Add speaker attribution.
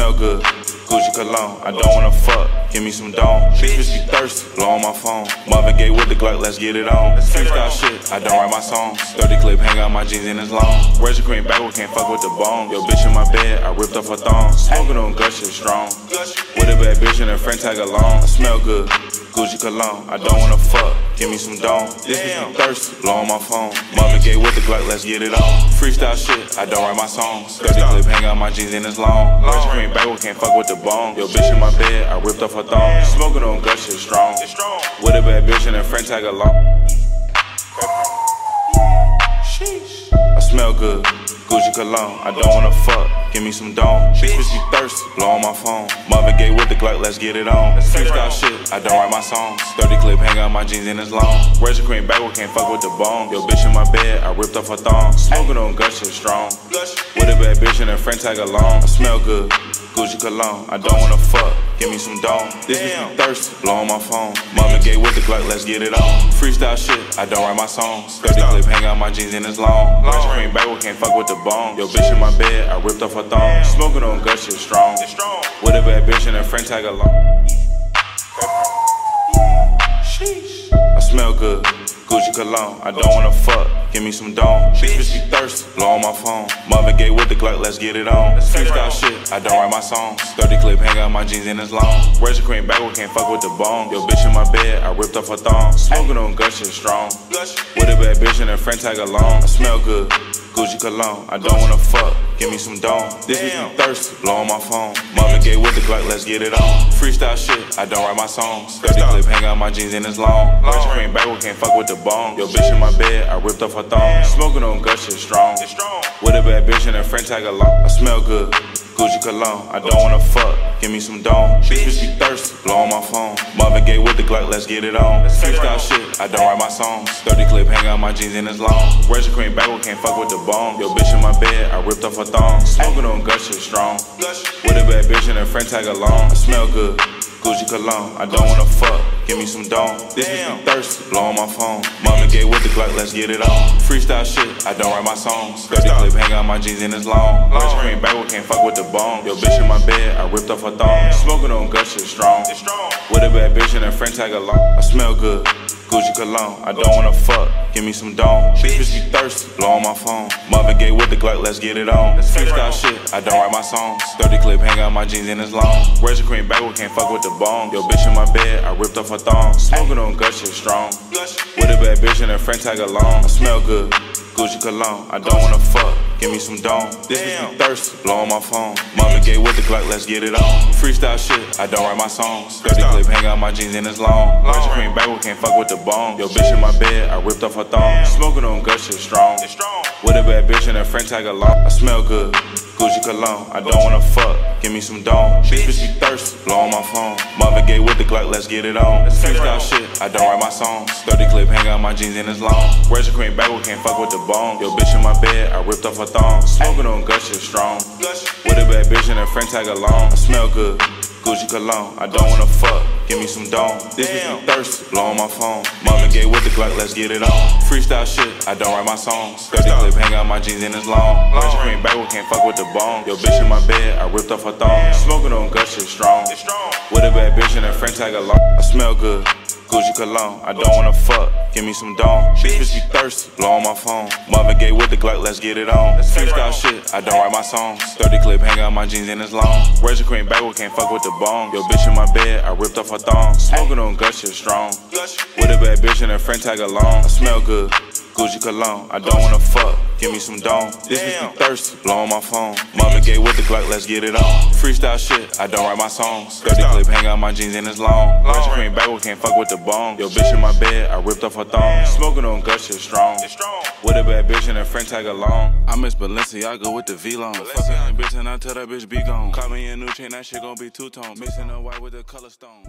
Speaker 1: smell good, Gucci cologne. I don't wanna fuck, give me some dome. Bitch be thirsty, blow on my phone. Marvin Gaye with the Glock, let's get it on. Freestyle shit, I don't write my songs. 30 clip, hang out my jeans and it's long. Razor cream backward, can't fuck with the bone. Yo, bitch in my bed, I ripped off her thong. Smoking on gush, shit strong. With a bad bitch and her friend tag along. I smell good, Gucci cologne. I don't wanna fuck, give me some dome. This bitch be thirsty, blow on my phone. Marvin Gaye with the Glock, let's get it on. Freestyle shit, I don't write my songs. 30 clip, hang out my jeans and it's long. Razor cream backward, can't fuck with the bone. Yo, bitch in my bed, I ripped off her thong. Smoking on gush, shit strong. With a bad bitch and her friend tag along. I smell good, Gucci cologne. I don't wanna fuck, give me some dome. Bitch be thirsty, blow on my phone. Marvin Gaye with the Glock, let's get it on. Freestyle shit, I don't write my songs. 30 clip, hang out my jeans and it's long. Razor cream backward, can't fuck with the bone. Yo, bitch in my bed, I ripped off her thong. Smoking on gush, shit strong. With a bad bitch and her friend tag along. I smell good, Gucci cologne. I don't wanna fuck, give me some dome. This bitch be thirsty, blow on my phone. Marvin Gaye with the Glock, let's get it on. Freestyle shit, I don't write my songs. 30 clip, hang out my jeans and it's long. Razor cream backward, can't fuck with the bone. Yo, bitch in my bed, I ripped off her thong. Smoking on gush, shit strong. With a bad bitch and her friend tag along. I smell good, Gucci cologne. I don't wanna fuck, give me some dome. Bitch be thirsty, blow on my phone. Marvin Gaye with the Glock, let's get it on. Freestyle shit, I don't write my songs. 30 clip, hang out my jeans and it's long. Razor cream backward, can't fuck with the bone. Yo, bitch in my bed, I ripped off her thong. Smoking on gush, shit strong. With a bad bitch and her friend tag along. I smell good, Gucci cologne. I don't wanna fuck, give me some dome. This bitch be thirsty, blow on my phone. Marvin Gaye with the Glock, let's get it on. Freestyle shit, I don't write my songs. 30 clip, hang out my jeans and it's long. Razor cream backward, can't fuck with the bone. Yo, bitch in my bed, I ripped off her thong. Smoking on gush, shit strong. With a bad bitch and her friend tag along. I smell good, Gucci cologne. I don't wanna fuck, give me some dome. Bitch be thirsty, blow on my phone. Marvin Gaye with the Glock, let's get it on. Freestyle shit, I don't write my songs. 30 clip, hang out my jeans and it's long. Razor cream backward, can't fuck with the bone. Yo, bitch in my bed, I ripped off her thong. Smoking on gush, shit strong. With a bad bitch and her friend tag along. I smell good, Gucci cologne. I don't wanna fuck, give me some dome. This bitch be thirsty, blow on my phone. Marvin Gaye with the Glock, let's get it on. Freestyle shit, I don't write my songs. 30 clip, hang out my jeans and it's long. Razor cream backward, can't fuck with the bone. Yo, bitch in my bed, I ripped off her thong. Smoking on gush, shit strong. With a bad bitch and her friend tag along. I smell good, Gucci cologne. I don't wanna fuck, give me some dome. Bitch be thirsty, blow on my phone. Marvin Gaye with the Glock, let's get it on. Freestyle shit, I don't write my songs. 30 clip, hang out my jeans and it's long. Razor cream backward, can't fuck with the bone. Yo, bitch in my bed, I ripped off her thong. Smoking on gush, shit strong. With a bad bitch and her friend tag along. I smell good, Gucci cologne. I don't wanna fuck, give me some dome. This bitch be thirsty, blow on my phone. Marvin Gaye with the Glock, let's get it on. Freestyle shit, I don't write my songs. 30 clip, hang out my jeans and it's long. Razor cream backward, can't fuck with the bone. Yo, bitch in my bed, I ripped off her thong. Smoking on gush, shit strong. With a bad bitch and her friend tag along. I smell good, Gucci cologne. I don't wanna fuck, give me some dome. Bitch be thirsty, blow on my phone. Marvin Gaye with the Glock, let's get it on. Freestyle shit, I don't write my songs. 30 clip, hang out my jeans and it's long. Razor cream backward, can't fuck with the bone. Yo, bitch in my bed, I ripped off her thong. Smoking on gush, shit strong. With a bad bitch and her friend tag along. I smell good, Gucci cologne. I don't wanna fuck, give me some dome. This bitch be thirsty, blow on my phone. Marvin Gaye with the Glock, let's get it on. Freestyle shit, I don't write my songs. 30 clip, hang out my jeans and it's long. Razor cream backward, can't fuck with the bone. Yo, bitch in my bed, I ripped off her thong. Smoking on gush, shit strong. With a bad bitch and her friend tag along. I smell good, Gucci cologne. I don't wanna fuck, give me some dome. Bitch be thirsty, blow on my phone. Marvin Gaye with the Glock, let's get it on. Freestyle shit, I don't write my songs. 30 clip, hang out my jeans and it's long. Razor cream backward, can't fuck with the bone. Yo, bitch in my bed, I ripped off her thong. Smoking on gush, shit strong. With a bad bitch and her friend tag along. I smell good, Gucci cologne. I don't wanna fuck, give me some dome. This bitch be thirsty, blow on my phone. Marvin Gaye with the Glock, let's get it on. Freestyle shit, I don't write my songs. 30 clip, hang out my jeans and it's long. Razor cream backward, can't fuck with the bone. Yo, bitch in my bed, I ripped off her thong. Smoking on gush, shit strong. With a bad bitch and her friend tag along. I miss Balenciaga with the V-long. Fucking that bitch and I tell that bitch be gone. Call me a new chain, that shit gon' be two-tone. Mixing the white with the color stones.